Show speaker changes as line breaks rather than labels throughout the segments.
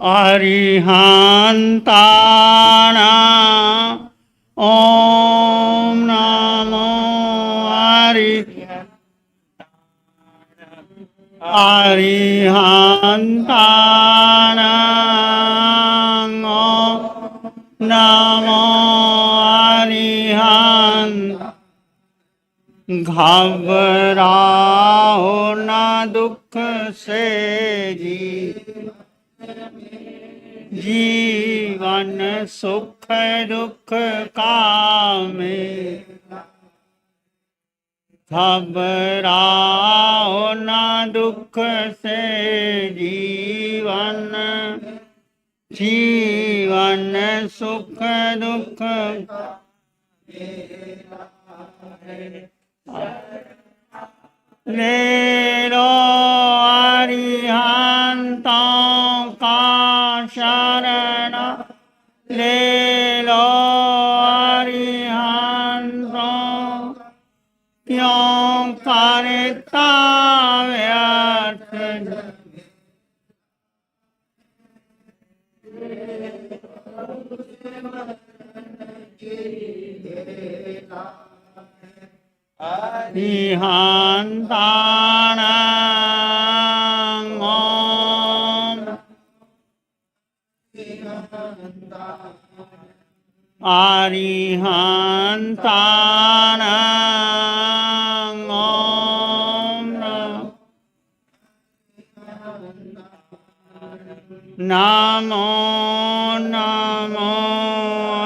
अरिहन्तानां ॐ नमो अरिहन्तानां ॐ नमो अरिहन्त। घबराओ न दुख से जीवन सुख दुख कामे। घबराओ न दुख से जीवन सुख दुख ले लो अरिहंतों का शरण, ले लो अरिहंतों, क्यों करता व्यर्थ अरिहन्तानां ॐ अरिहन्तानां ॐ नमो नमो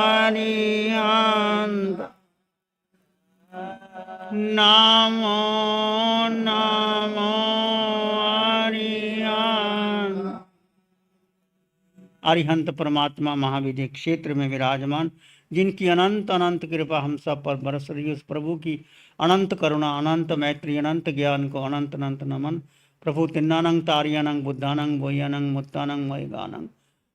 अरिहन्त। नमो नमो अरिहन्त। अरिहंत परमात्मा महाविद्य क्षेत्र में विराजमान, जिनकी अनंत अनंत कृपा हम सब पर बरस रही, उस प्रभु की अनंत करुणा, अनंत मैत्री, अनंत ज्ञान को अनंत अनंत नमन। प्रभु तिन्नानंग तारियानंग बुद्धानंग बोयानंग मुत्तानंग वैगानंग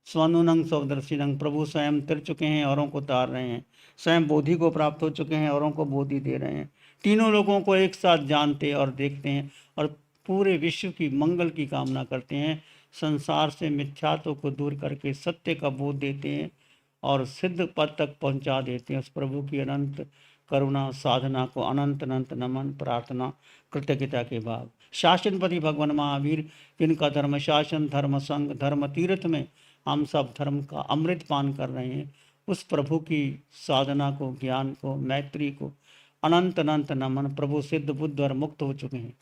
स्वनुनंग स्वदर्शिनंग। प्रभु स्वयं तिर चुके हैं, औरों को तार रहे हैं, स्वयं बोधि को प्राप्त हो चुके हैं, औरों को बोधि दे रहे हैं, तीनों लोगों को एक साथ जानते और देखते हैं और पूरे विश्व की मंगल की कामना करते हैं। संसार से मिथ्यात्व को दूर करके सत्य का बोध देते हैं और सिद्ध पद तक पहुंचा देते हैं। उस प्रभु की अनंत करुणा साधना को अनंत अनंत नमन प्रार्थना कृतज्ञता के भाव। शासनपति भगवान महावीर, जिनका धर्म शासन धर्म संग धर्म तीर्थ में हम सब धर्म का अमृत पान कर रहे हैं, उस प्रभु की साधना को, ज्ञान को, मैत्री को अनंत अनंत नमन। प्रभु सिद्ध बुद्ध और मुक्त हो चुके हैं।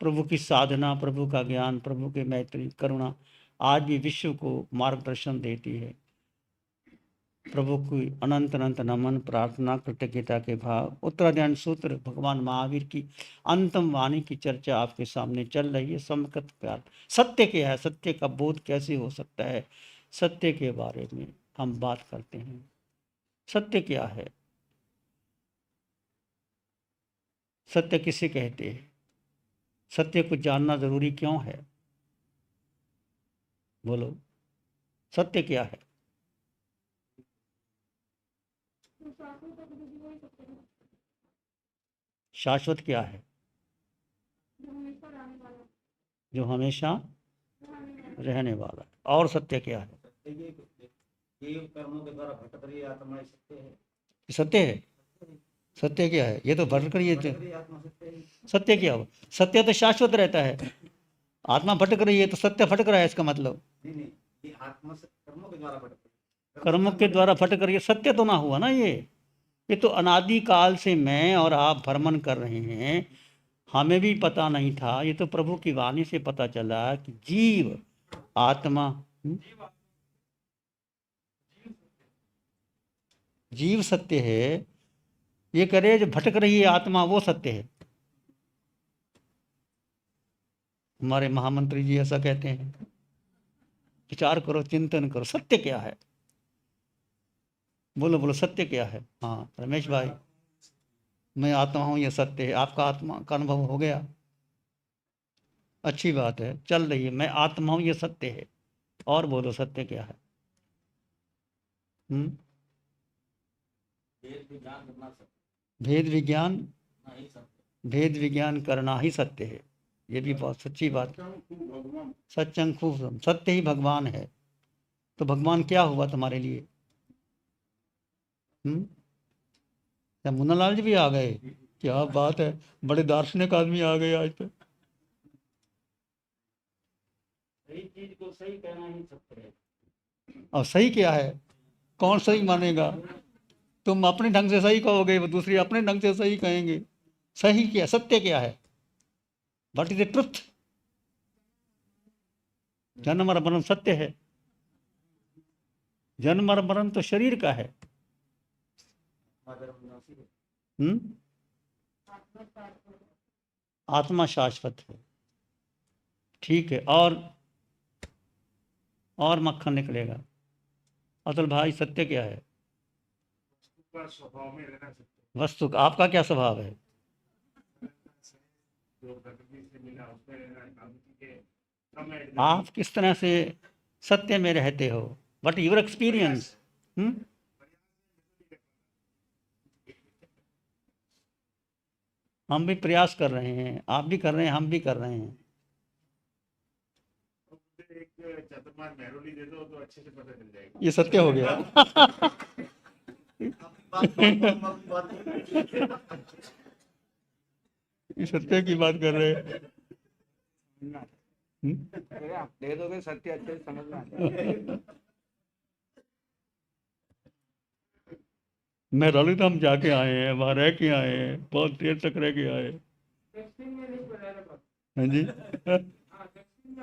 प्रभु की साधना, प्रभु का ज्ञान, प्रभु के मैत्री करुणा आज भी विश्व को मार्गदर्शन देती है। प्रभु की अनंत अनंत नमन प्रार्थना कृतज्ञता के भाव। उत्तराध्ययन सूत्र भगवान महावीर की अंतम वाणी की चर्चा आपके सामने चल रही है। समकत प्यार सत्य क्या है, सत्य का बोध कैसे हो सकता है, सत्य के बारे में हम बात करते हैं। सत्य क्या है, सत्य किसे कहते हैं, सत्य को जानना जरूरी क्यों है? बोलो, सत्य क्या है? शाश्वत क्या है? जो हमेशा रहने वाला है। और सत्य क्या है? कर्मों के द्वारा भटक रही आत्मा सत्य है। सत्य क्या है? ये तो भटक रही है। सत्य क्या हो? सत्य तो शाश्वत रहता है। आत्मा भटक रही है तो सत्य भटक रहा है, इसका मतलब नहीं, ये आत्मा से कर्मों के द्वारा भटक, कर्मों के द्वारा भटक रही है, सत्य तो ना हुआ ना। ये तो अनादि काल से मैं और आप भ्रमण कर रहे हैं, हमें भी पता नहीं था। ये तो प्रभु की वाणी से पता चला कि जीव आत्मा, जीव सत्य है। ये कह रहे जो भटक रही है आत्मा वो सत्य है। हमारे महामंत्री जी ऐसा कहते हैं। विचार करो, चिंतन करो, सत्य क्या है? बोलो बोलो, सत्य क्या है? हाँ रमेश भाई, मैं आत्मा हूँ, ये सत्य है। आपका आत्मा का अनुभव हो गया, अच्छी बात है, चल रही है। मैं आत्मा हूँ, ये सत्य है। और बोलो, सत्य क्या है? भेद विज्ञान करना ही सत्य है। ये भी बहुत सच्ची बात। सच्चंग खूब, सत्य ही भगवान है। तो भगवान क्या हुआ तुम्हारे लिए? क्या मुन्नालाल जी भी आ गए? क्या बात है, बड़े दार्शनिक आदमी आ गए आज पे। सही चीज को सही कहना ही सत्य है। और सही क्या है? कौन सही मानेगा? तुम अपने ढंग से सही कहोगे, वो दूसरी अपने ढंग से सही कहेंगे। सही क्या, सत्य क्या है? What is the truth? जन्म और मरण सत्य है। जन्म और मरण तो शरीर का है। आत्मा शाश्वत है। ठीक है, और मक्खन निकलेगा। असल भाई सत्य क्या है? स्वभाव में रहना सत्य। वस्तु का आपका क्या स्वभाव है? आप किस तरह से सत्य में रहते हो? What your experience? हम भी प्रयास कर रहे हैं, आप भी कर रहे हैं, हम भी कर रहे हैं। एक चतुर्मास मेहरोली दे दो तो अच्छे से पता चल जाएगा। ये सत्य हो गया। ये सत्य की बात कर रहे हैं। आप दे दोगे सत्य अच्छे से समझ में आता। मेहरौली तो हम जाके आए हैं, वहां रह के आए हैं, बहुत देर तक रह के आए। हाँ जी।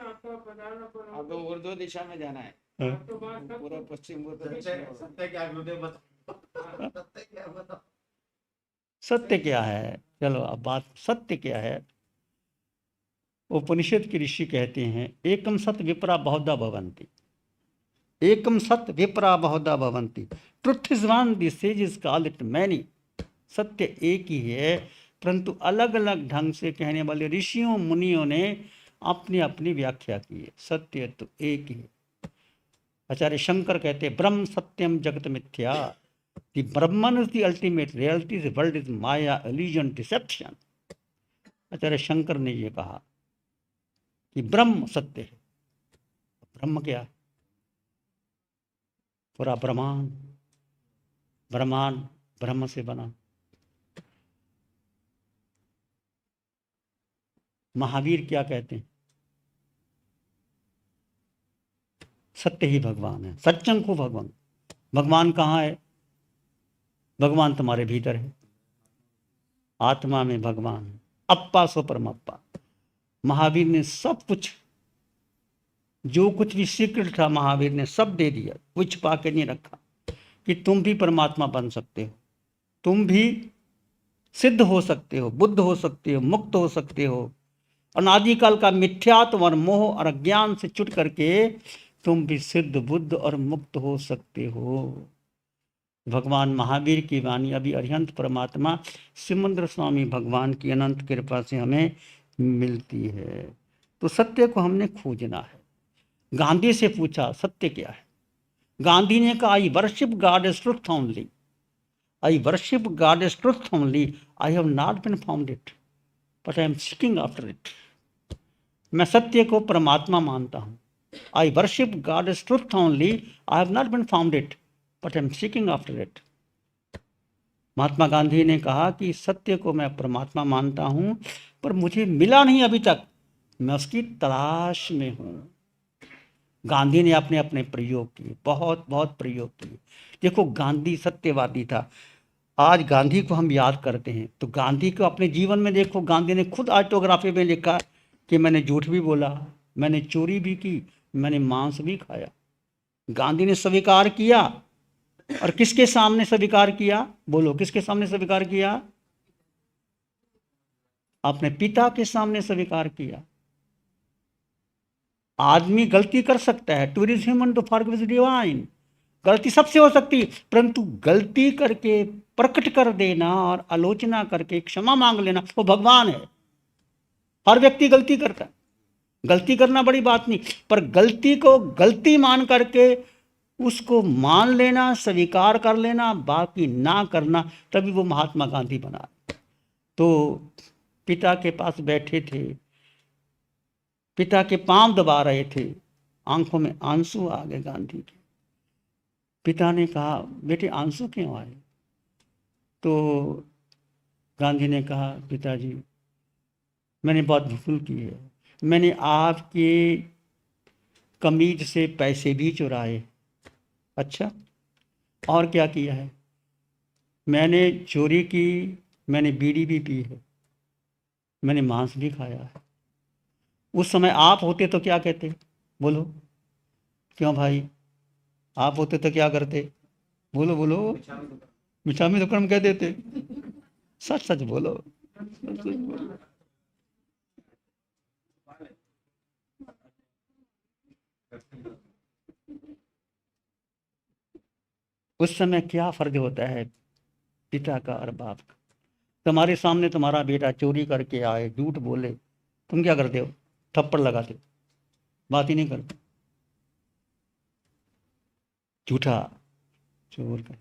आपको उर्दू दिशा में जाना है। पूरा पश्चिम सत्य क्या है? चलो अब बात सत्य क्या है। उपनिषद के ऋषि कहते हैं एकम सत विपरा बहुधा भवन्ति। एकम सत विपरा बहुधा भवन्ति। Truth is one, the sages call it many. सत्य एक ही है, परंतु अलग अलग ढंग से कहने वाले ऋषियों मुनियों ने अपनी अपनी व्याख्या की है। सत्य तो एक ही है। आचार्य शंकर कहते हैं ब्रह्म सत्यम जगत मिथ्या। The Brahman is the ultimate reality, the world is Maya, illusion, deception. आचार्य शंकर ने ये कहा कि ब्रह्म सत्य है। ब्रह्म क्या? पूरा ब्रह्मांड, ब्रह्मांड ब्रह्म से बना। महावीर क्या कहते हैं? सत्य ही भगवान है, सच्चंग को भगवान। भगवान कहाँ है? भगवान तुम्हारे भीतर है, आत्मा में भगवान है। अप्पा सो परमप्पा। महावीर ने सब कुछ, जो कुछ भी सीक्रेट था महावीर ने सब दे दिया, कुछ छुपा के नहीं रखा कि तुम भी परमात्मा बन सकते हो, तुम भी सिद्ध हो सकते हो, बुद्ध हो सकते हो, मुक्त हो सकते हो। अनादिकाल का मिथ्यात्व और मोह और अज्ञान से छूट करके तुम भी सिद्ध बुद्ध और मुक्त हो सकते हो। भगवान महावीर की वाणी अभी अरिहंत परमात्मा सिमंदर स्वामी भगवान की अनंत कृपा से हमें मिलती है। तो सत्य को हमने खोजना है। गांधी से पूछा सत्य क्या है? गांधी ने कहा I worship God is truth only. I worship God is truth only. I have not been found it but I am seeking after it. मैं सत्य को परमात्मा मानता हूँ। I worship God is truth only. I have not been found it but I am seeking after it. Mahatma Gandhi ने कहा कि सत्य को मैं परमात्मा मानता हूँ पर मुझे मिला नहीं अभी तक, मैं उसकी तलाश में हूँ। गांधी ने अपने अपने प्रयोग किए, बहुत बहुत प्रयोग किए। देखो गांधी सत्यवादी था। आज गांधी को हम याद करते हैं तो गांधी को अपने जीवन में देखो, गांधी ने खुद ऑटोग्राफी में लिखा कि मैंने झूठ भी बोला, मैंने चोरी भी की, मैंने मांस भी खाया। गांधी ने स्वीकार किया। और किसके सामने स्वीकार किया? बोलो किसके सामने स्वीकार किया? अपने पिता के सामने स्वीकार किया। आदमी गलती कर सकता है, to is human to forgive divine. गलती सबसे हो सकती है, परंतु गलती करके प्रकट कर देना और आलोचना करके क्षमा मांग लेना वो भगवान है। हर व्यक्ति गलती करता है, गलती करना बड़ी बात नहीं, पर गलती को गलती मान करके उसको मान लेना, स्वीकार कर लेना, बाकी ना करना, तभी वो महात्मा गांधी बना। तो पिता के पास बैठे थे, पिता के पांव दबा रहे थे, आंखों में आंसू आ गए गांधी के। पिता ने कहा, बेटे आंसू क्यों आए? तो गांधी ने कहा, पिताजी मैंने बहुत भूल की है, मैंने आपके कमीज से पैसे भी चुराए। अच्छा, और क्या किया है? मैंने चोरी की, मैंने बीड़ी भी पी है, मैंने मांस भी खाया है। उस समय आप होते तो क्या कहते? बोलो, क्यों भाई? आप होते तो क्या करते? बोलो बोलो। मिठा में दुक्कड़म कह देते। सच सच बोलो, सच सच बोलो। उस समय क्या फर्ज होता है पिता का और बाप का? तुम्हारे सामने तुम्हारा बेटा चोरी करके आए, झूठ बोले, तुम क्या करते हो? थप्पड़ लगाते हो, बात ही नहीं करते। झूठा, चोर कर।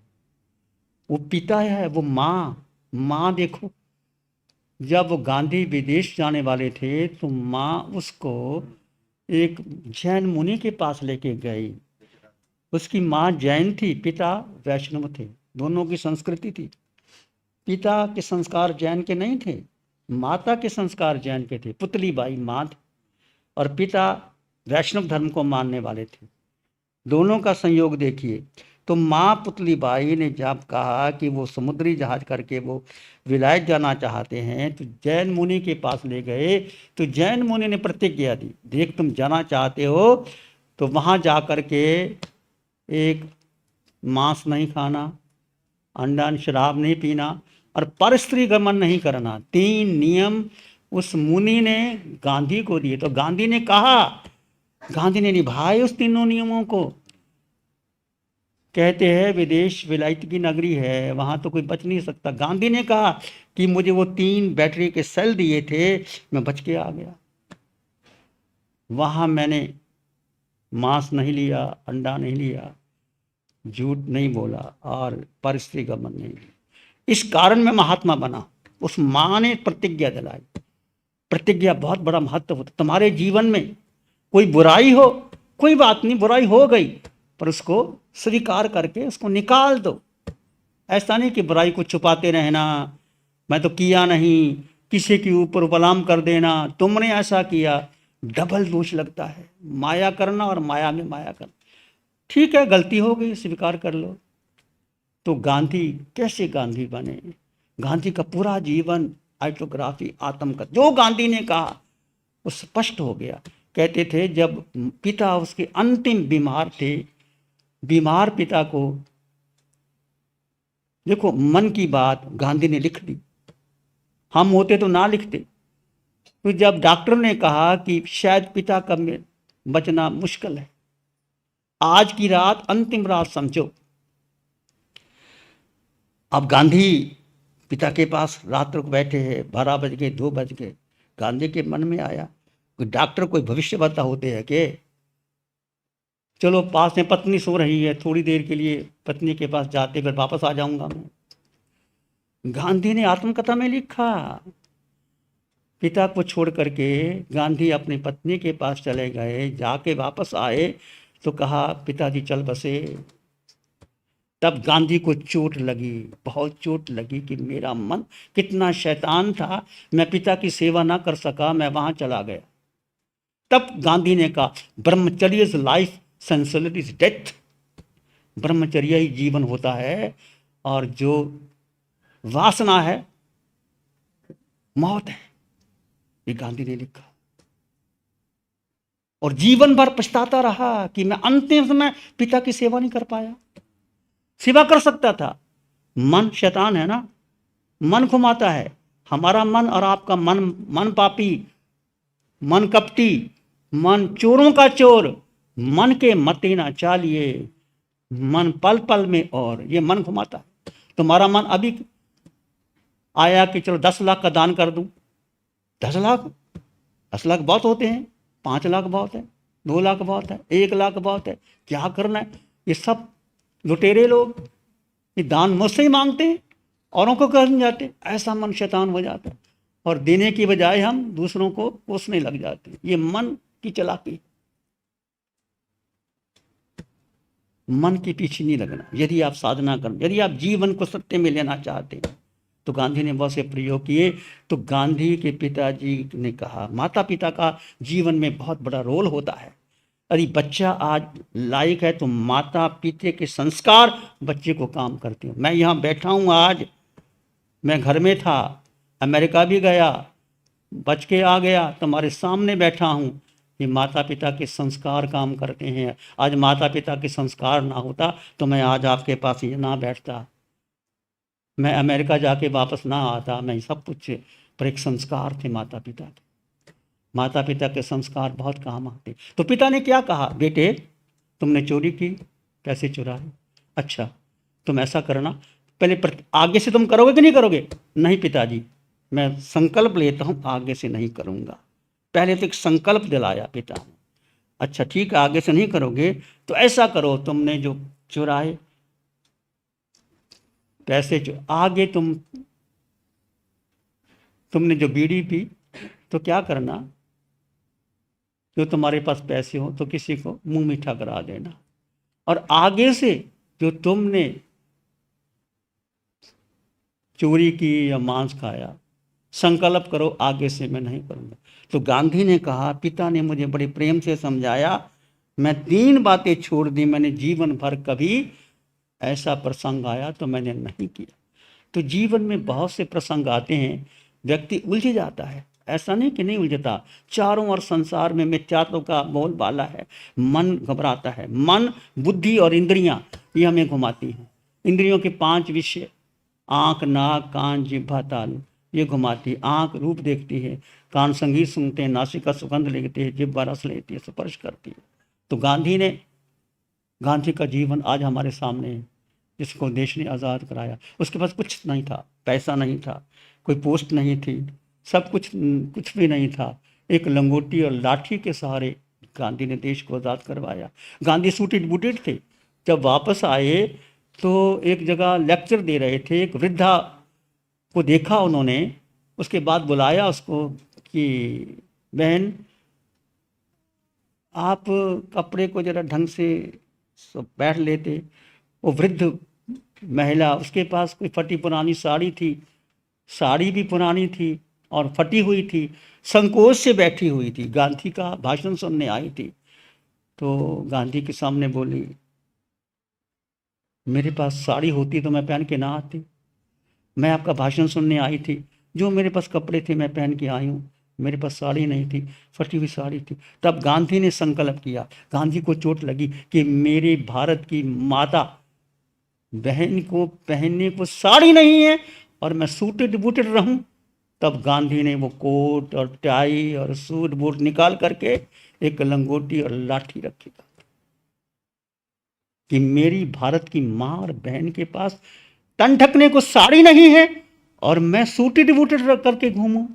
वो पिता है, वो माँ। माँ देखो, जब वो गांधी विदेश जाने वाले थे तो माँ उसको एक जैन मुनि के पास लेके गई। उसकी माँ जैन थी, पिता वैष्णव थे। दोनों की संस्कृति थी। पिता के संस्कार जैन के नहीं थे, माता के संस्कार जैन के थे। पुतली बाई माँ थी और पिता वैष्णव धर्म को मानने वाले थे। दोनों का संयोग देखिए। तो माँ पुतली बाई ने जब कहा कि वो समुद्री जहाज करके वो विलायत जाना चाहते हैं, तो जैन मुनि के पास ले गए। तो जैन मुनि ने प्रतिज्ञा दी, देख तुम जाना चाहते हो तो वहाँ जा कर के एक मांस नहीं खाना, अंडा शराब नहीं पीना और परस्त्री गमन नहीं करना। 3 नियम उस मुनि ने गांधी को दिए। तो गांधी ने कहा, गांधी ने निभाए उस तीनों नियमों को। कहते हैं विदेश विलायत की नगरी है, वहां तो कोई बच नहीं सकता। गांधी ने कहा कि मुझे वो 3 बैटरी के सेल दिए थे, मैं बच के आ गया। वहां मैंने मांस नहीं लिया, अंडा नहीं लिया, झूठ नहीं बोला और परस्त्री गमन नहीं लिया। इस कारण मैं महात्मा बना। उस माँ ने प्रतिज्ञा दिलाई। प्रतिज्ञा बहुत बड़ा महत्व होता। तुम्हारे जीवन में कोई बुराई हो, कोई बात नहीं, बुराई हो गई, पर उसको स्वीकार करके उसको निकाल दो। ऐसा नहीं कि बुराई को छुपाते रहना, मैं तो किया नहीं, किसी के ऊपर उपलाम कर देना, तुमने ऐसा किया। डबल दोष लगता है, माया करना और माया में माया करना। ठीक है, गलती हो गई, स्वीकार कर लो। तो गांधी कैसे गांधी बने? गांधी का पूरा जीवन ऑटोग्राफी, आत्मकथा। जो गांधी ने कहा वो स्पष्ट हो गया। कहते थे जब पिता उसके अंतिम बीमार थे, बीमार पिता को, देखो मन की बात गांधी ने लिख दी, हम होते तो ना लिखते। तो जब डॉक्टर ने कहा कि शायद पिता का बचना मुश्किल है, आज की रात अंतिम रात समझो। अब गांधी पिता के पास रात को बैठे हैं, 12 बज गए, 2 बज गए। गांधी के मन में आया, कोई डॉक्टर कोई भविष्यवक्ता होते हैं कि चलो पास में पत्नी सो रही है, थोड़ी देर के लिए पत्नी के पास जाते फिर वापस आ जाऊंगा मैं। गांधी ने आत्मकथा में लिखा, पिता को छोड़ करके गांधी अपनी पत्नी के पास चले गए, जाके वापस आए तो कहा पिताजी चल बसे। तब गांधी को चोट लगी, बहुत चोट लगी कि मेरा मन कितना शैतान था, मैं पिता की सेवा ना कर सका, मैं वहां चला गया। तब गांधी ने कहा ब्रह्मचर्य is life, sensuality is death. ब्रह्मचर्य ही जीवन होता है और जो वासना है मौत है। ये गांधी ने लिखा और जीवन भर पछताता रहा कि मैं अंतिम समय पिता की सेवा नहीं कर पाया। सेवा कर सकता था। मन शैतान है ना, मन घुमाता है। हमारा मन और आपका मन, मन पापी, मन कपटी, मन चोरों का चोर। मन के मते ना चालिए, मन पल पल में, और ये मन घुमाता है। तुम्हारा मन अभी आया कि चलो 10 लाख का दान कर दूं। 10 लाख, 10 लाख बहुत होते हैं, 5 लाख बहुत है, 2 लाख बहुत है, 1 लाख बहुत है, क्या करना है? ये सब लुटेरे लोग ये दान मुझसे ही मांगते हैं, औरों को करने जाते। ऐसा मन शैतान हो जाता है और देने की बजाय हम दूसरों को कोसने लग जाते हैं। ये मन की चालाकी। मन के पीछे नहीं लगना। यदि आप साधना कर, यदि आप जीवन को सत्य में लेना चाहते हैं, तो गांधी ने बहुत से प्रयोग किए। तो गांधी के पिताजी ने कहा, माता पिता का जीवन में बहुत बड़ा रोल होता है। यदि बच्चा आज लायक है तो माता पिता के संस्कार बच्चे को काम करते हैं। मैं यहाँ बैठा हूँ, आज मैं घर में था, अमेरिका भी गया, बच के आ गया, तुम्हारे सामने बैठा हूँ। ये माता पिता के संस्कार काम करते हैं। आज माता पिता के संस्कार ना होता तो मैं आज आपके पास ये ना बैठता, मैं अमेरिका जाके वापस ना आता, मैं सब कुछ, पर एक संस्कार थे माता पिता के। माता पिता के संस्कार बहुत काम आते। तो पिता ने क्या कहा, बेटे तुमने चोरी की, पैसे चुराए, अच्छा तुम ऐसा करना, पहले आगे से तुम करोगे कि नहीं करोगे? नहीं पिताजी, मैं संकल्प लेता हूँ आगे से नहीं करूँगा। पहले तो एक संकल्प दिलाया पिता ने। अच्छा ठीक है, आगे से नहीं करोगे तो ऐसा करो, तुमने जो चुराए पैसे, जो आगे तुमने जो बीड़ी पी, तो क्या करना, जो तुम्हारे पास पैसे हो तो किसी को मुंह मीठा करा देना, और आगे से जो तुमने चोरी की या मांस खाया, संकल्प करो आगे से मैं नहीं करूँगा। तो गांधी ने कहा, पिता ने मुझे बड़े प्रेम से समझाया, मैं 3 बातें छोड़ दी, मैंने जीवन भर कभी ऐसा प्रसंग आया तो मैंने नहीं किया। तो जीवन में बहुत से प्रसंग आते हैं, व्यक्ति उलझ जाता है, ऐसा नहीं कि नहीं उलझता। चारों ओर संसार में मिथ्यात्व का बोलबाला है, मन घबराता है। मन, बुद्धि और इंद्रियां ये हमें घुमाती हैं। इंद्रियों के 5 विषय, आँख, नाक, कान, जिह्वा, तालु, ये घुमाती। आँख रूप देखती है, कान संगीत सुनते हैं, नासिका सुगंध लेती है, जिह्वा रस लेती है, स्पर्श करती है। तो गांधी का जीवन आज हमारे सामने है, जिसको देश ने आज़ाद कराया। उसके पास कुछ नहीं था, पैसा नहीं था, कोई पोस्ट नहीं थी, सब कुछ भी नहीं था। एक लंगोटी और लाठी के सहारे गांधी ने देश को आज़ाद करवाया। गांधी सूटेड बूटेड थे। जब वापस आए तो एक जगह लेक्चर दे रहे थे, एक वृद्धा को देखा उन्होंने, उसके बाद बुलाया उसको कि बहन आप कपड़े को जरा ढंग से बैठ लेते। वो वृद्ध महिला, उसके पास कोई फटी पुरानी साड़ी थी, साड़ी भी पुरानी थी और फटी हुई थी, संकोच से बैठी हुई थी। गांधी का भाषण सुनने आई थी। तो गांधी के सामने बोली, मेरे पास साड़ी होती तो मैं पहन के ना आती, मैं आपका भाषण सुनने आई थी, जो मेरे पास कपड़े थे मैं पहन के आई हूँ, मेरे पास साड़ी नहीं थी, फटी हुई साड़ी थी। तब गांधी ने संकल्प किया। गांधी को चोट लगी कि मेरे भारत की माता बहन को पहनने को साड़ी नहीं है और मैं सूटेड बूटेड रहूं। तब गांधी ने वो कोट और टाई और सूट बूट निकाल करके एक लंगोटी और लाठी रखी कि मेरी भारत की माँ और बहन के पास तन ढकने को साड़ी नहीं है और मैं सूटेड बूटेड रख करके घूमूं।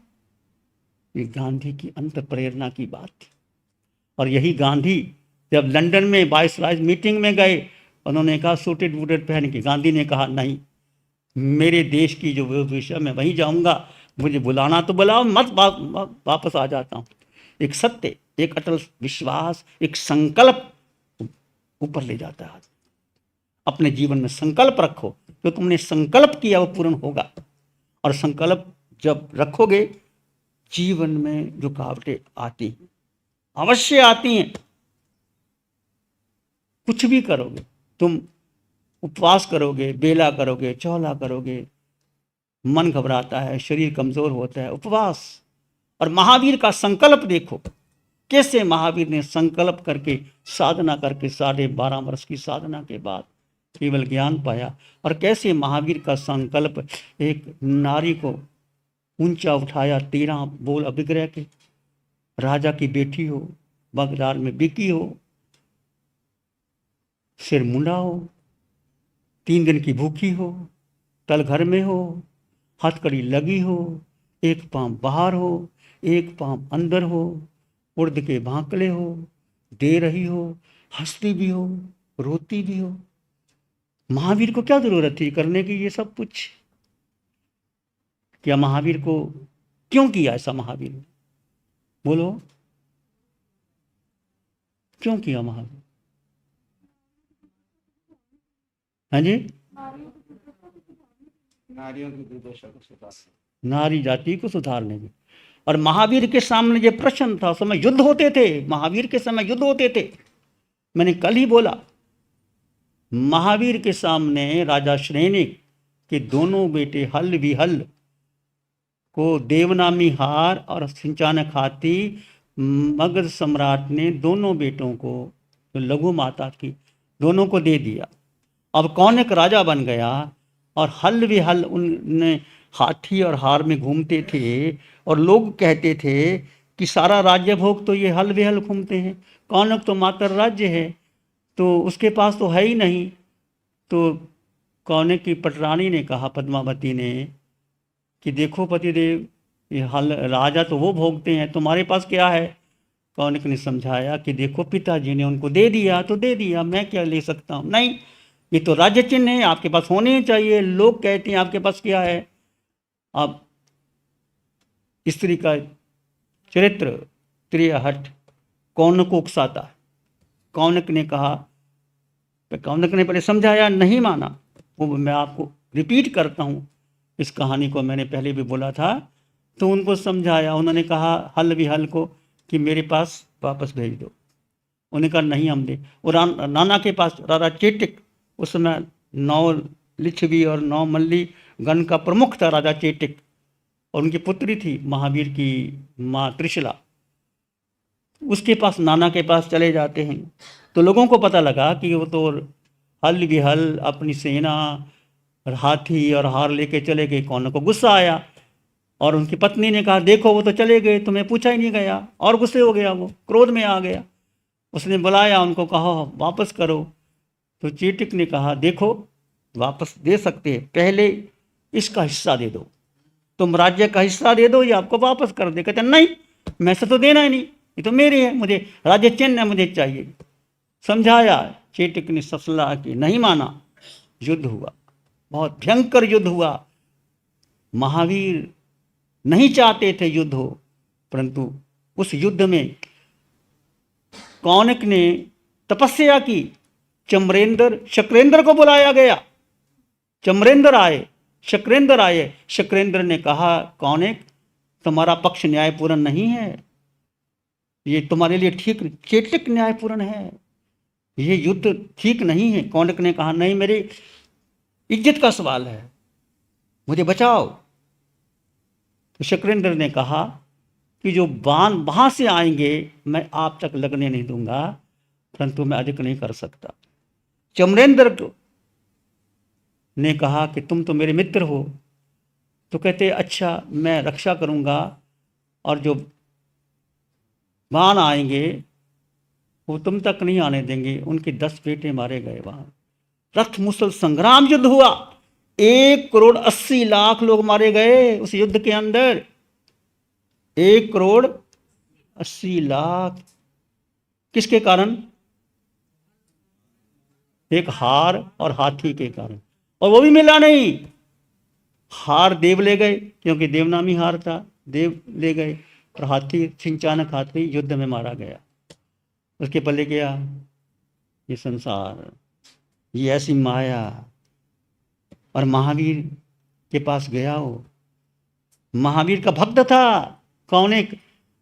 ये गांधी की अंत प्रेरणा की बात थी। और यही गांधी जब लंदन में वाइसराय मीटिंग में गए, उन्होंने कहा सूटेड बूटेड पहन के, गांधी ने कहा नहीं, मेरे देश की जो विषय मैं वहीं जाऊंगा, मुझे बुलाना तो बुलाओ, मत वापस आ जाता हूँ। एक सत्य, एक अटल विश्वास, एक संकल्प ऊपर ले जाता है। अपने जीवन में संकल्प रखो, जो तुमने संकल्प किया वो पूर्ण होगा। और संकल्प जब रखोगे, जीवन में रुकावटें आती हैं, अवश्य आती हैं। कुछ भी करोगे, तुम उपवास करोगे, बेला करोगे, चौला करोगे, मन घबराता है, शरीर कमजोर होता है, उपवास। और महावीर का संकल्प देखो, कैसे महावीर ने संकल्प करके, साधना करके, 12.5 वर्ष की साधना के बाद केवल ज्ञान पाया। और कैसे महावीर का संकल्प एक नारी को ऊंचा उठाया, 13 बोल अभिग्रह के, राजा की बेटी हो, बगदाद में बिकी हो, सिर मुंडा हो, 3 दिन की भूखी हो, तल घर में हो, हथकड़ी लगी हो, एक पाँव बाहर हो, एक पाँव अंदर हो, उर्द के भांकले हो, दे रही हो, हंसती भी हो, रोती भी हो। महावीर को क्या जरूरत थी करने की ये सब कुछ? क्या महावीर को क्यों किया ऐसा? महावीर ने बोलो, क्यों किया महावीर? हाँ जी,
नारियों की दुर्दशा को सुधार।
नारी जाति को सुधारने की। और महावीर के सामने ये प्रश्न था, उस समय युद्ध होते थे, महावीर के समय युद्ध होते थे। मैंने कल ही बोला, महावीर के सामने राजा श्रेनिक के दोनों बेटे हल विहल को देवनामी हार और सिंचानक हाथी मगध सम्राट ने दोनों बेटों को, जो लघु माता की, दोनों को दे दिया। अब कौन एक राजा बन गया और हल विहल उनने हाथी और हार में घूमते थे और लोग कहते थे कि सारा राज्य भोग तो ये हल विहल घूमते हैं, कौनक तो मात्र राज्य है, तो उसके पास तो है ही नहीं। तो कौनक की पटरानी ने कहा, पद्मावती ने, कि देखो पतिदेव, ये हल राजा तो वो भोगते हैं, तुम्हारे पास क्या है। कौनक ने समझाया कि देखो पिताजी ने उनको दे दिया तो दे दिया, मैं क्या ले सकता हूँ, नहीं, ये तो राज्य चिन्ह है, आपके पास होने ही चाहिए, लोग कहते हैं आपके पास क्या है। अब स्त्री का चरित्र त्रिहट कौनक को उकसाता है। कौनक ने कहा, कौनक ने पहले समझाया, नहीं माना। वो मैं आपको रिपीट करता हूँ, इस कहानी को मैंने पहले भी बोला था। तो उनको समझाया, उन्होंने कहा हल विहल को कि मेरे पास वापस भेज दो। उन्होंने कहा नहीं हम दे। और नाना के पास राजा चेटिक, उस समय 9 लिच्छवी और 9 मल्ली गण का प्रमुख था राजा चेटिक, और उनकी पुत्री थी महावीर की माँ त्रिशला। उसके पास, नाना के पास चले जाते हैं। तो लोगों को पता लगा कि वो तो हल विहल अपनी सेना और हाथी और हार लेके चले गए। कौन को गुस्सा आया और उनकी पत्नी ने कहा, देखो वो तो चले गए, तुम्हें पूछा ही नहीं गया। और गुस्से हो गया, वो क्रोध में आ गया। उसने बुलाया उनको, कहा वापस करो। तो चेटिक ने कहा, देखो वापस दे सकते हैं, पहले इसका हिस्सा दे दो, तुम राज्य का हिस्सा दे दो, ये आपको वापस कर दे। कहते नहीं, मैं से तो देना ही नहीं, ये तो मेरी है, मुझे राज्य चिन्ह मुझे चाहिए। समझाया, चेटिक ने ससला की, नहीं माना। युद्ध हुआ, बहुत भयंकर युद्ध हुआ। महावीर नहीं चाहते थे युद्ध हो, परंतु उस युद्ध में कौनक ने तपस्या की। चमरेंद्र, शक्रेंद्र को बुलाया गया। चमरेंद्र आए, शक्रेंद्र आए। शक्रेंद्र ने कहा, कौनक तुम्हारा पक्ष न्यायपूर्ण नहीं है, ये तुम्हारे लिए ठीक, चेटिक न्यायपूर्ण है, ये युद्ध ठीक नहीं है। कौनक ने कहा, नहीं, मेरी इज्जत का सवाल है, मुझे बचाओ। तो शक्रेंद्र ने कहा कि जो बाण वहां से आएंगे मैं आप तक लगने नहीं दूंगा, परंतु मैं अधिक नहीं कर सकता। चमरेंद्र ने कहा कि तुम तो मेरे मित्र हो। तो कहते, अच्छा मैं रक्षा करूंगा, और जो बाण आएंगे वो तुम तक नहीं आने देंगे। उनके 10 बेटे मारे गए। वहां रथ मुसल संग्राम युद्ध हुआ, 1,80,00,000 लोग मारे गए उस युद्ध के अंदर। 1,80,00,000 किसके कारण? एक हार और हाथी के कारण। और वो भी मिला नहीं, हार देव ले गए, क्योंकि देवनामी हार था, देव ले गए, और हाथी, सिंचानक हाथी युद्ध में मारा गया। उसके पल्ले गया ये संसार, ये ऐसी माया। और महावीर के पास गया हो, महावीर का भक्त था कौनक।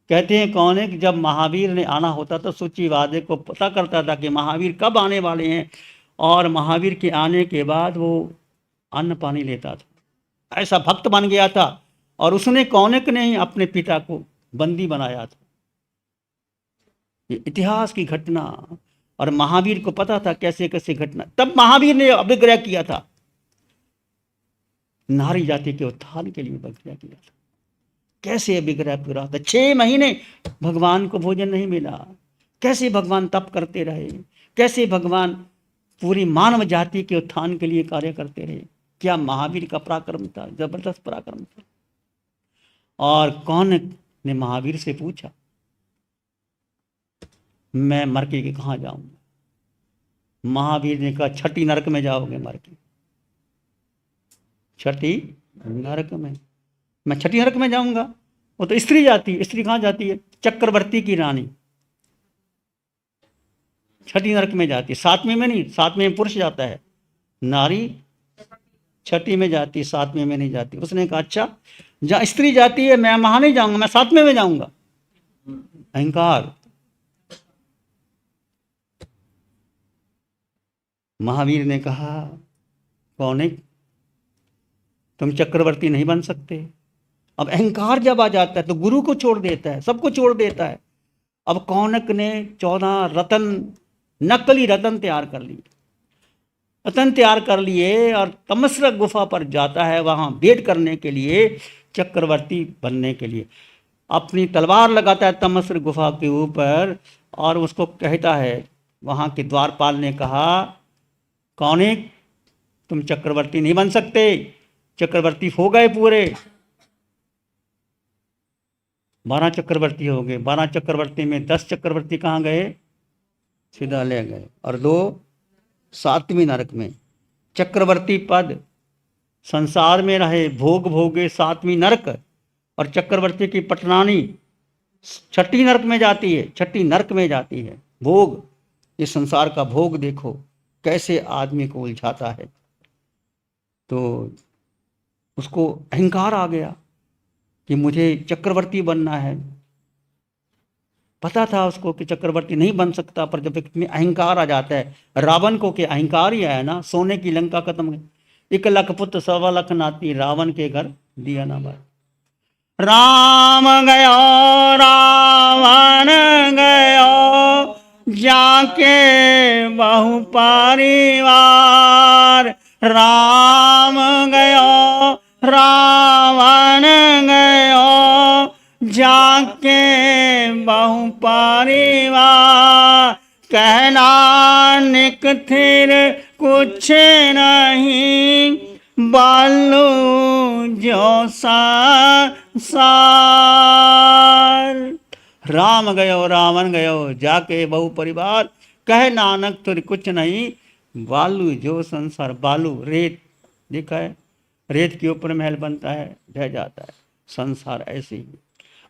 कहते हैं कौनक जब महावीर ने आना होता तो सूचीवादे को पता करता था कि महावीर कब आने वाले हैं, और महावीर के आने के बाद वो अन्न पानी लेता था। ऐसा भक्त बन गया था। और उसने, कौनक ने ही अपने पिता को बंदी बनाया था। ये इतिहास की घटना, और महावीर को पता था कैसे कैसे घटना। तब महावीर ने अभिग्रह किया था, नारी जाति के उत्थान के लिए अभिग्रह किया था। कैसे अभिग्रह पूरा था? 6 महीने भगवान को भोजन नहीं मिला। कैसे भगवान तप करते रहे, कैसे भगवान पूरी मानव जाति के उत्थान के लिए कार्य करते रहे। क्या महावीर का पराक्रम था, जबरदस्त पराक्रम था। और कौनक ने महावीर से पूछा, मैं मर के कहाँ जाऊंगा? महावीर ने कहा, छठी नरक में जाओगे मर के, छठी नरक में। मैं छठी नरक में जाऊंगा? वो तो स्त्री जाती है। स्त्री कहाँ जाती है? चक्रवर्ती की रानी छठी नरक में जाती है, 7वें में नहीं, 7वें में पुरुष जाता है, नारी छठी में जाती, सातवें में नहीं जाती। उसने कहा अच्छा, जहाँ स्त्री जाती है मैं वहां नहीं जाऊंगा, मैं सातवें में जाऊंगा। अहंकार। महावीर ने कहा कौनिक, तुम चक्रवर्ती नहीं बन सकते। अब अहंकार जब आ जाता है तो गुरु को छोड़ देता है, सबको छोड़ देता है। अब कौनक ने 14 रतन, नकली रतन तैयार कर लिए, रतन तैयार कर लिए और तमस्रक गुफा पर जाता है, वहां वेट करने के लिए, चक्रवर्ती बनने के लिए। अपनी तलवार लगाता है तमस्र गुफा के ऊपर और उसको कहता है, वहां के द्वारपाल ने कहा कौनिक, तुम चक्रवर्ती नहीं बन सकते। चक्रवर्ती हो गए पूरे 12 चक्रवर्ती हो गए। 12 चक्रवर्ती में 10 चक्रवर्ती कहाँ गए? सीधा ले गए, और 2 सातवीं नरक में। चक्रवर्ती पद संसार में रहे, भोग भोगे सातवीं नरक, और चक्रवर्ती की पटरानी छठी नरक में जाती है, छठी नरक में जाती है। भोग, ये संसार का भोग देखो कैसे आदमी को उलझाता है। तो उसको अहंकार आ गया कि मुझे चक्रवर्ती बनना है। पता था उसको कि चक्रवर्ती नहीं बन सकता, पर जब व्यक्ति में अहंकार आ जाता है, रावण को क्या अहंकार ही आया ना, सोने की लंका खत्म। 1 लाख पुत्र 1.25 लाख नाती, रावण के घर दिया ना बात। राम गयो रावण गयो, जाके बहु परिवार। राम गयो रावण गयो, जाके बहु परिवार। कहना निक थिर कुछ नहीं, बालू जो संसार। राम गयो रावण गयो, जाके बहु परिवार। कह नानक तुर कुछ नहीं, बालू जो संसार। बालू रेत, देखा है, रेत के ऊपर महल बनता है, ढह जाता है। संसार ऐसे ही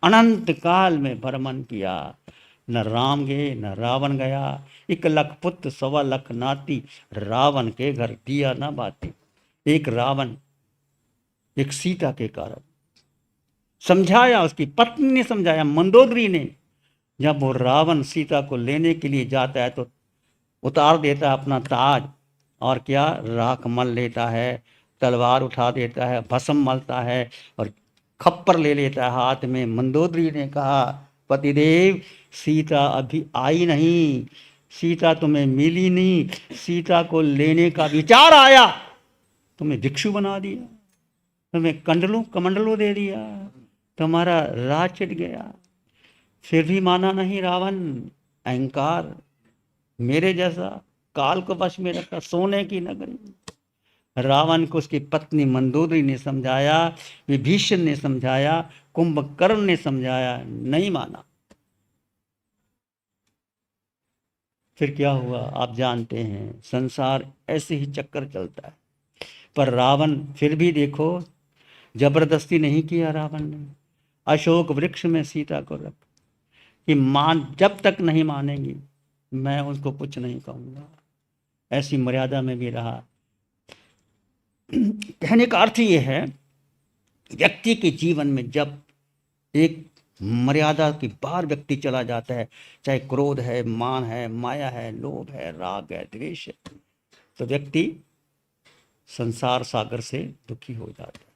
अनंत काल में भ्रमण किया, न राम गए न रावण गया। 1 लाख पुत्र 1.25 लाख नाती, रावण के घर दिया ना बाती। एक रावण, एक सीता के कारण समझाया, उसकी पत्नी ने समझाया, मंदोदरी ने। जब वो रावण सीता को लेने के लिए जाता है तो उतार देता है अपना ताज, और क्या, राख मल लेता है, तलवार उठा देता है, भस्म मलता है और खप्पर ले लेता है हाथ में। मंदोदरी ने कहा पतिदेव, सीता अभी आई नहीं, सीता तुम्हें मिली नहीं, सीता को लेने का विचार आया, तुम्हें भिक्षु बना दिया, तुम्हें कमंडलों दे दिया, तुम्हारा राज चिट गया। फिर भी माना नहीं रावण। अहंकार, मेरे जैसा काल को वश में रखा, सोने की नगरी। रावण को उसकी पत्नी मंदोदरी ने समझाया, विभीषण ने समझाया, कुंभकर्ण ने समझाया, नहीं माना। फिर क्या हुआ आप जानते हैं, संसार ऐसे ही चक्कर चलता है। पर रावण फिर भी देखो, जबरदस्ती नहीं किया रावण ने। अशोक वृक्ष में सीता को रख कि मान, जब तक नहीं मानेंगी मैं उनको कुछ नहीं कहूँगा। ऐसी मर्यादा में भी रहा। कहने का अर्थ ये है, व्यक्ति के जीवन में जब एक मर्यादा की बाहर व्यक्ति चला जाता है, चाहे क्रोध है, मान है, माया है, लोभ है, राग है, द्वेष है, तो व्यक्ति संसार सागर से दुखी हो जाता है।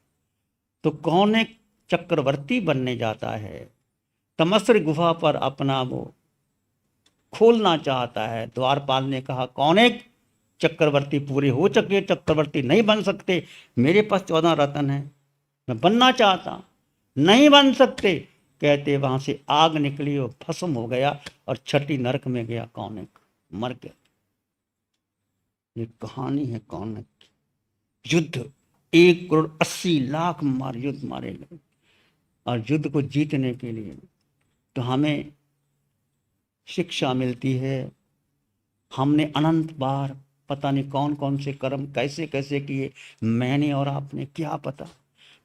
तो कौन एक चक्रवर्ती बनने जाता है, तमस्र गुफा पर अपना वो खोलना चाहता है। द्वारपाल ने कहा कौन एक चक्रवर्ती पूरे हो चुके, चक्रवर्ती नहीं बन सकते, मेरे पास 14 रत्न है, मैं बनना चाहता, नहीं बन सकते। कहते वहां से आग निकली और भस्म हो गया और छठी नरक में गया, कौनक मर गया। ये कहानी है कौनक की। युद्ध 1,80,00,000 युद्ध मारे गए, और युद्ध को जीतने के लिए तो हमें शिक्षा मिलती है। हमने अनंत बार पता नहीं कौन कौन से कर्म कैसे कैसे किए, मैंने और आपने, क्या पता।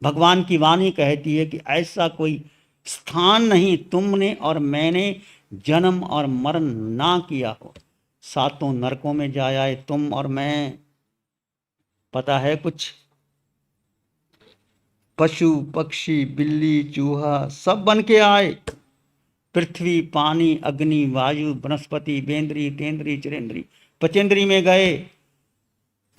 भगवान की वाणी कहती है कि ऐसा कोई स्थान नहीं तुमने और मैंने जन्म और मरण ना किया हो। 7 नरकों में जाया है तुम और मैं, पता है कुछ? पशु पक्षी बिल्ली चूहा सब बन के आए, पृथ्वी पानी अग्नि वायु वनस्पति बेंद्री तेंद्री चिरेंद्री पचेंद्री में गए।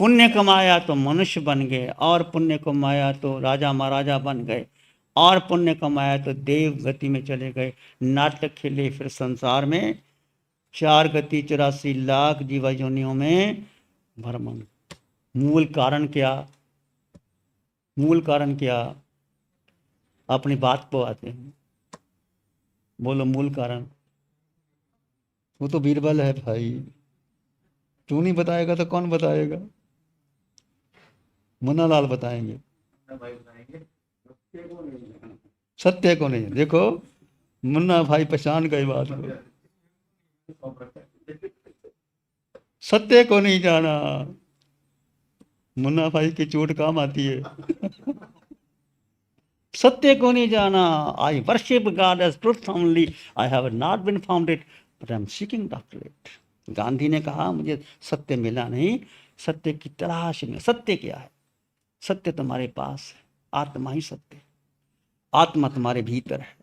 पुण्य कमाया तो मनुष्य बन गए, और पुण्य कमाया तो राजा महाराजा बन गए, और पुण्य कमाया तो देव गति में चले गए। नाटक खेले फिर संसार में, 4 गति 84 लाख जीवा योनियों में भ्रमण। मूल कारण क्या? मूल कारण क्या? अपनी बात को आते हैं, बोलो मूल कारण। वो तो बीरबल है भाई, तू नहीं बताएगा तो कौन बताएगा? मुन्ना लाल बताएंगे। सत्य को नहीं, देखो मुन्ना भाई पहचान गए बात को, सत्य को नहीं जाना। मुन्ना भाई की चोट काम आती है। सत्य को नहीं जाना। I worship God as truth only, I have not been found it but I am seeking doctorate. Gandhi ने कहा मुझे सत्य मिला नहीं, सत्य की तलाश में। सत्य क्या है? सत्य तुम्हारे पास है, आत्मा ही सत्य है, आत्मा तुम्हारे भीतर है।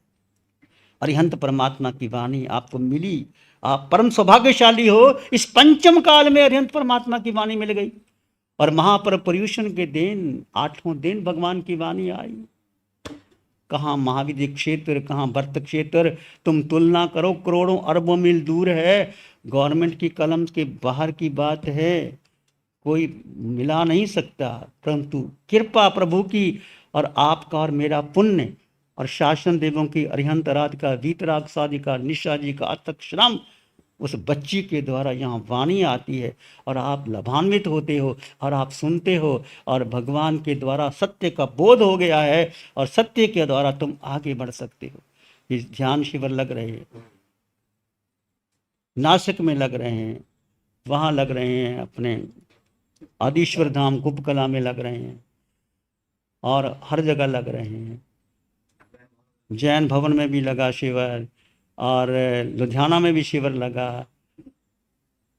अरिहंत परमात्मा की वाणी आपको मिली, आप परम सौभाग्यशाली हो। इस पंचम काल में अरिहंत परमात्मा की वाणी मिल गई, और महापर्युषण के दिन 8वां दिन भगवान की वाणी आई। कहाँ महाविद्य क्षेत्र, कहाँ व्रत क्षेत्र, तुम तुलना करो, करोड़ों अरबों मील दूर है। गवर्नमेंट की कलम के बाहर की बात है, कोई मिला नहीं सकता, परंतु कृपा प्रभु की और आपका और मेरा पुण्य और शासन देवों की, अरिहंत राधिका वीतराग साधिका निशा जी का अथक श्रम, उस बच्ची के द्वारा यहाँ वाणी आती है, और आप लाभान्वित होते हो, और आप सुनते हो, और भगवान के द्वारा सत्य का बोध हो गया है, और सत्य के द्वारा तुम आगे बढ़ सकते हो। इस ध्यान शिविर लग रहे हैं, नासिक में लग रहे हैं, वहाँ लग रहे हैं, अपने आदिश्वर धाम गुप्तकला में लग रहे हैं, और हर जगह लग रहे हैं। जैन भवन में भी लगा शिविर, और लुधियाना में भी शिविर लगा।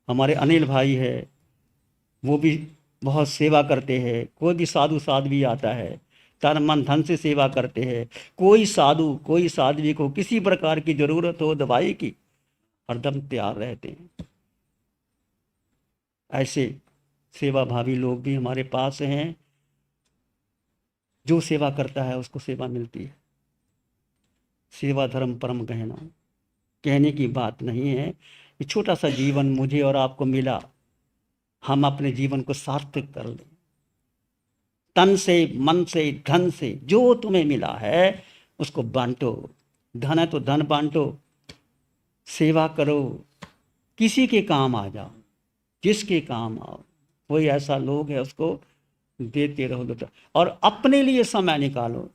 हमारे अनिल भाई है, वो भी बहुत सेवा करते हैं। कोई भी साधु साध्वी आता है, तन मन धन से सेवा करते हैं। कोई साधु कोई साध्वी को किसी प्रकार की जरूरत हो दवाई की, हरदम तैयार रहते हैं। ऐसे सेवा भावी लोग भी हमारे पास हैं। जो सेवा करता है उसको सेवा मिलती है। सेवा धर्म परम गहना, कहने की बात नहीं है। ये छोटा सा जीवन मुझे और आपको मिला, हम अपने जीवन को सार्थक कर लें। तन से मन से धन से जो तुम्हें मिला है उसको बांटो। धन है तो धन बांटो, सेवा करो, किसी के काम आ जाओ, जिसके काम आओ। कोई ऐसा लोग है उसको देते रहो, और अपने लिए समय निकालो।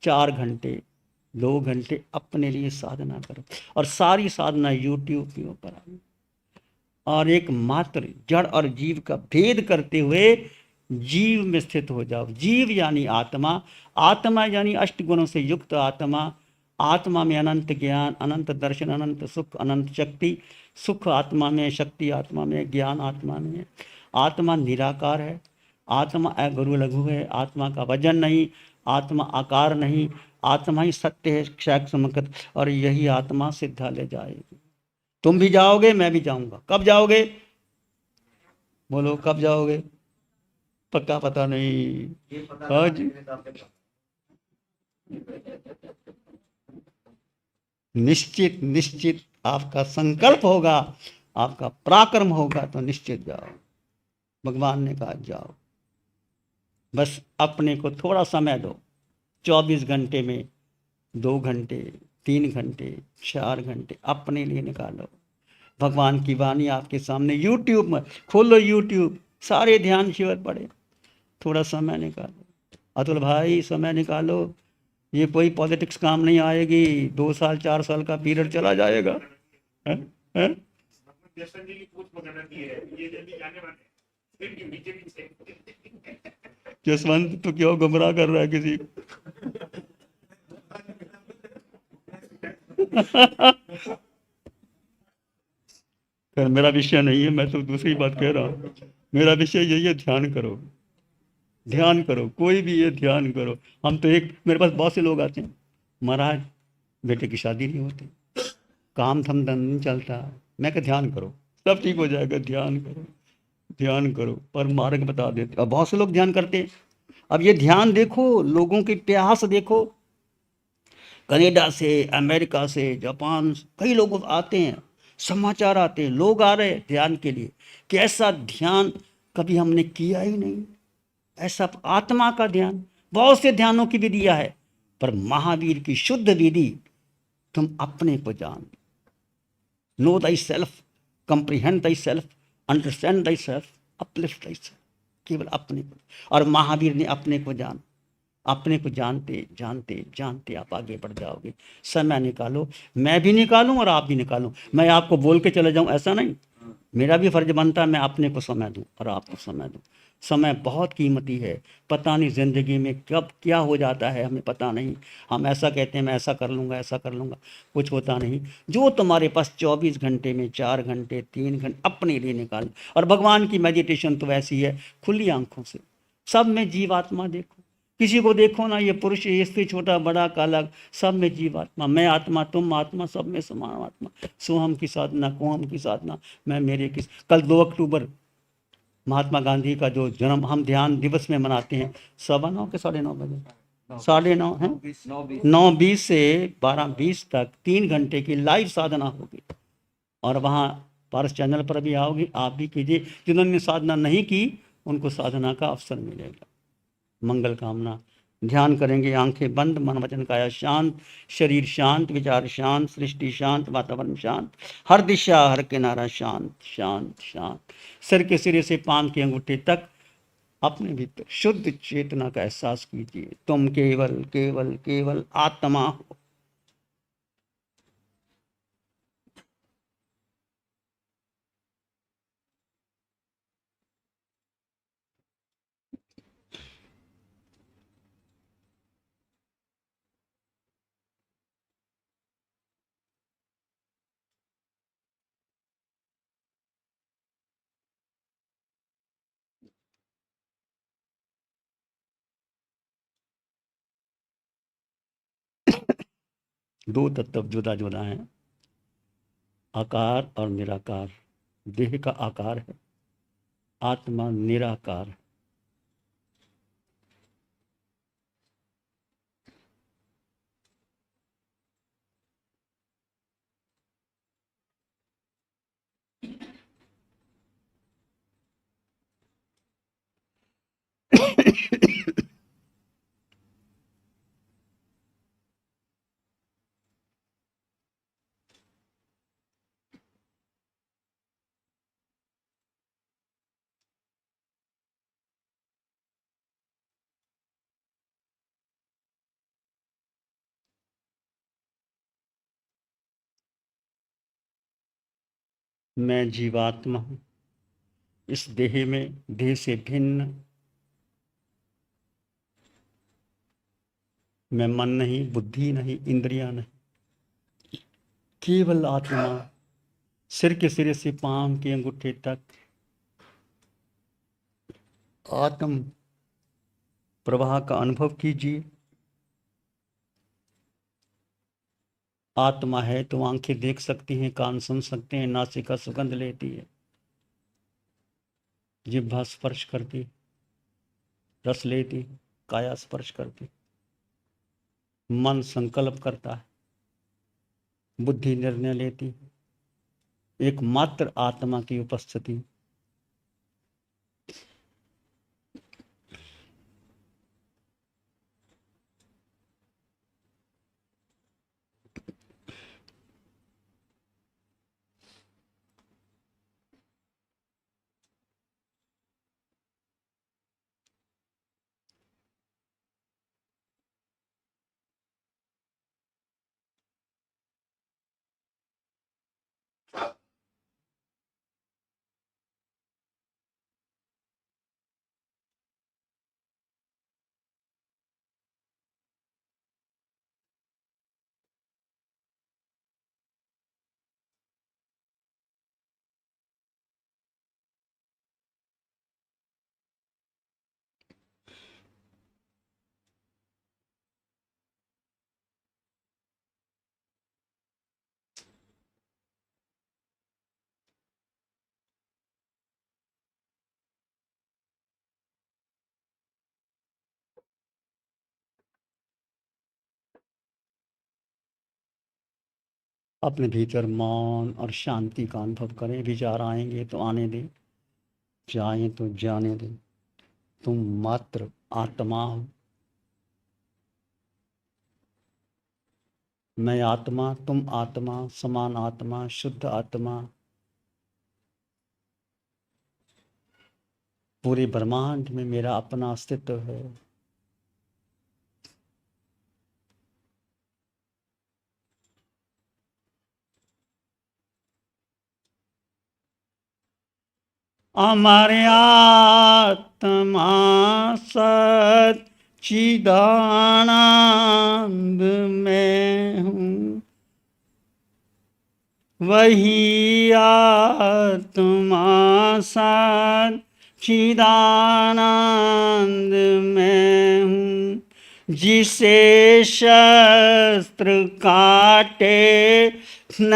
4 घंटे 2 घंटे अपने लिए साधना करो, और सारी साधना यूट्यूब के ऊपर आई। और एक मात्र जड़ और जीव का भेद करते हुए जीव में स्थित हो जाओ। जीव यानी आत्मा, आत्मा यानी 8 गुणों से युक्त आत्मा। आत्मा में अनंत ज्ञान, अनंत दर्शन, अनंत सुख, अनंत शक्ति। सुख आत्मा में, शक्ति आत्मा में, ज्ञान आत्मा में है। आत्मा निराकार है, आत्मा अगुरु लघु है, आत्मा का वजन नहीं, आत्मा आकार नहीं, आत्मा ही सत्य है, क्षैक समकत, और यही आत्मा सिद्धा ले जाएगी। तुम भी जाओगे, मैं भी जाऊंगा। कब जाओगे? बोलो कब जाओगे? पक्का पता नहीं। हाँ जी, निश्चित निश्चित आपका संकल्प होगा, आपका पराक्रम होगा तो निश्चित जाओ। भगवान ने कहा जाओ, बस अपने को थोड़ा समय दो। 24 घंटे में 2 घंटे 3 घंटे 4 घंटे अपने लिए निकालो। भगवान की वाणी आपके सामने, यूट्यूब में खोलो, यूट्यूब सारे ध्यान शिविर पढ़े। थोड़ा समय निकालो अतुल भाई, समय निकालो। ये कोई पॉलिटिक्स काम नहीं आएगी। 2 साल 4 साल का पीरियड चला जाएगा। है? जसवंत तो क्यों गुमराह कर रहा है किसी को? मेरा विषय नहीं है, मैं तो दूसरी बात कह रहा हूँ। मेरा विषय यही है, ध्यान करो। ध्यान करो, कोई भी ये ध्यान करो। हम तो एक, मेरे पास बहुत से लोग आते हैं, महाराज बेटे की शादी नहीं होती, काम धंधा नहीं चलता। मैं कहा ध्यान करो, सब ठीक हो जाएगा, ध्यान करो, ध्यान करो। पर मार्ग बता देते, अब बहुत से लोग ध्यान करते हैं। अब ये ध्यान देखो, लोगों के इतिहास देखो, कनाडा से, अमेरिका से, जापान से, कई लोग आते हैं, समाचार आते हैं, लोग आ रहे हैं ध्यान के लिए। कैसा ध्यान कभी हमने किया ही नहीं, ऐसा आत्मा का ध्यान। बहुत से ध्यानों की विधियां है, पर महावीर की शुद्ध विधि, तुम अपने को जान, no thy self, comprehend thy self, understand thy self, uplift thy self, केवल अपने को। और महावीर ने अपने को जाना, अपने को जानते जानते जानते आप आगे बढ़ जाओगे। समय निकालो, मैं भी निकालूं और आप भी निकालूं। मैं आपको बोल के चले जाऊं ऐसा नहीं, मेरा भी फर्ज बनता है मैं अपने को समय दूं और आपको समय दूं। समय बहुत कीमती है, पता नहीं ज़िंदगी में कब क्या हो जाता है, हमें पता नहीं। हम ऐसा कहते हैं मैं ऐसा कर लूँगा, ऐसा कर लूँगा, कुछ होता नहीं। जो तुम्हारे पास 24 घंटे में 4 घंटे 3 घंटे अपने लिए निकाल। और भगवान की मेडिटेशन तो ऐसी है, खुली आंखों से सब में जीवात्मा देखो, किसी को देखो ना, ये पुरुष ये स्त्री, छोटा बड़ा काला, सब में जीवात्मा, मैं आत्मा तुम आत्मा, सब में समान आत्मा। सोहम की साधना, कोहम की साधना, मैं मेरे किस। कल 2 अक्टूबर महात्मा गांधी का जो जन्म हम ध्यान दिवस में मनाते हैं, 9:15 के 9:30 बजे, 9:30 है, 9:20 से 12:20 तक 3 घंटे की लाइव साधना होगी। और वहाँ पारस चैनल पर भी आओगी, आप भी कीजिए। जिन्होंने साधना नहीं की उनको साधना का अवसर मिलेगा। मंगल कामना। ध्यान करेंगे, आंखें बंद, मन वचन काया शांत, शरीर शांत, विचार शांत, सृष्टि शांत, वातावरण शांत, हर दिशा हर किनारा शांत शांत शांत। सिर के सिरे से पांव के अंगूठे तक अपने भीतर शुद्ध चेतना का एहसास कीजिए। तुम केवल केवल केवल आत्मा हो। दो तत्व जुदा जुदा हैं, आकार और निराकार। देह का आकार है, आत्मा निराकार है। मैं जीवात्मा हूँ, इस देह में, देह से भिन्न। मैं मन नहीं, बुद्धि नहीं, इंद्रियां नहीं, केवल आत्मा। सिर के सिरे से पांव के अंगूठे तक आत्म प्रवाह का अनुभव कीजिए। आत्मा है तो आंखें देख सकती हैं, कान सुन सकते हैं, नासिका सुगंध लेती है, जिह्वा स्पर्श करती, रस लेती, काया स्पर्श करती, मन संकल्प करता है, बुद्धि निर्णय लेती। एकमात्र आत्मा की उपस्थिति। अपने भीतर मौन और शांति का अनुभव करें। विचार आएंगे तो आने दें, जाएं तो जाने दें। तुम मात्र आत्मा हो। मैं आत्मा, तुम आत्मा, समान आत्मा, शुद्ध आत्मा, पूरे ब्रह्मांड में मेरा अपना अस्तित्व है। हमारे आत्मा सच्चिदानंद में हूँ, वही आत्मा सच्चिदानंद में हूँ। जिसे शस्त्र काटे न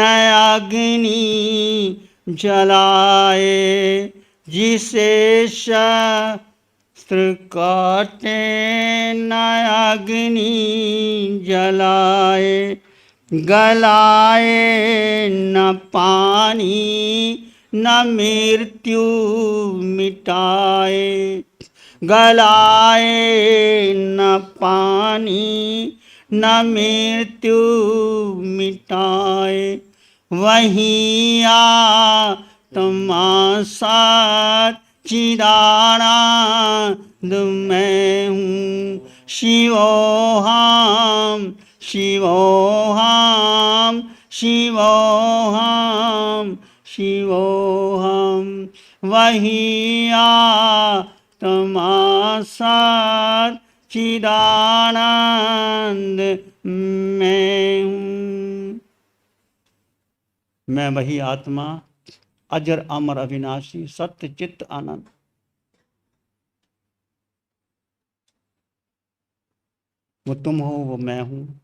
अग्नि जलाए, जिसे शस्त्र काटे न अग्नि जलाए, गलाए न पानी न मृत्यु मिटाए, गलाए न पानी न मृत्यु मिटाए, वही आत्मा सच्चिदानंद में हूँ। शिवोहम शिवोहम शिवोहम शिवोहम, वही आत्मा सच्चिदानंद में हूँ। मैं वही आत्मा, अजर अमर अविनाशी सत्य चित्त आनंद। वो तुम हो, वो मैं हूँ।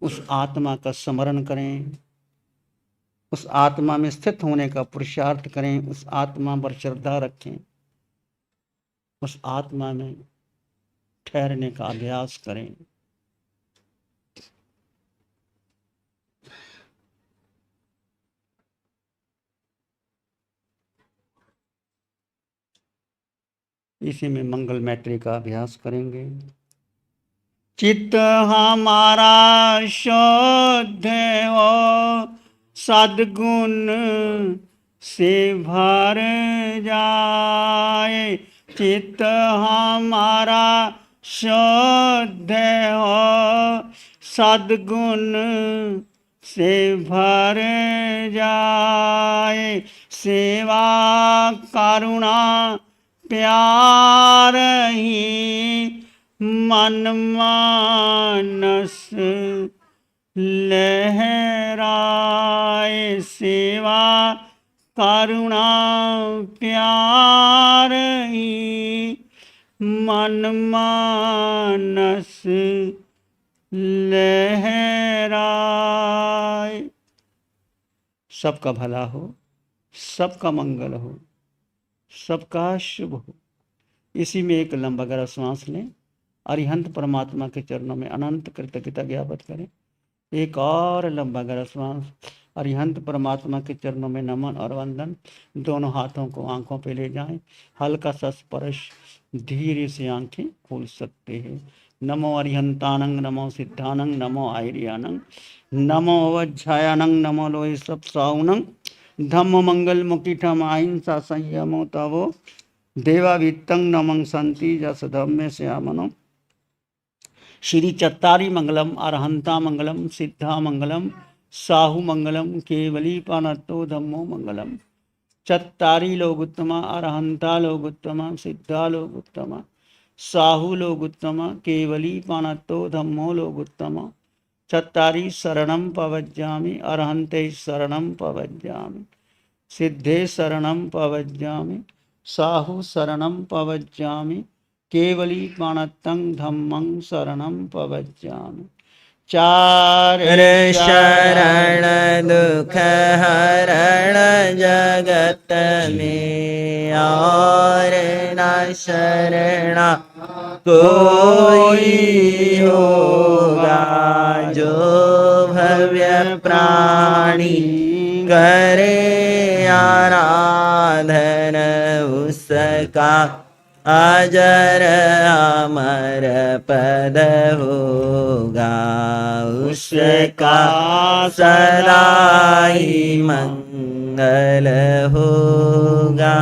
उस आत्मा का स्मरण करें, उस आत्मा में स्थित होने का पुरुषार्थ करें, उस आत्मा पर श्रद्धा रखें, उस आत्मा में ठहरने का अभ्यास करें। इसी में मंगल मैत्री का अभ्यास करेंगे। चित्त हमारा शुद्ध हो, सद्गुण से भर जाए। चित्त हमारा शुद्ध हो, सद्गुण से भर जाए। सेवा करुणा प्यार ही मन मानस लहराए। सेवा करुणा प्यार ही मन मानस लहराए। सबका भला हो, सबका मंगल हो, सबका शुभ हो। इसी में एक लंबा गहरा श्वास लें। अरिहंत परमात्मा के चरणों में अनंत कृतज्ञता ज्ञापित करें। एक और लंबा गहरा श्वास। अरिहंत परमात्मा के चरणों में नमन और वंदन। दोनों हाथों को आंखों पे ले जाएं। हल्का सा स्पर्श, धीरे से आंखें खोल सकते हैं। नमो अरिहंतानंग, नमो सिद्धानंग, नमो आयरियानंग, नमो अवज्झायानंग, नमो लोहि सब साउनंग, धम्म मंगल मुकिठम अहिंसा संयमो तवो देवावित्तं नमं संति जस धम्मे श्यामनो। श्री चत्तारी मंगलम, अरहंता मंगलम, सिद्धा मंगलम, साहु मंगलम, केवली पानत्तो धम्मो मंगलम। चत्तारी लोग उत्तमा, अरहंता लोग उत्तमा, सिद्धा लोग उत्तमा, साहु लोग उत्तमा, केवली पानत्तो धम्मो लोग उत्तमा। चत्तारी शरणं पवज्जामि, अरहंते शरणं पवज्जामि, सिद्धे शरणं पवज्जामि, साहु शरणं पवज्जामि, केवली पाणत्तं धम्मं शरणं पवज्जामि। चार
शरण दुख हरण जगत में, और न शरण कोई होगा। जो भव्य प्राण वाणी करे आराधन उसका अजर अमर पद होगा, उसका सदा ही मंगल होगा।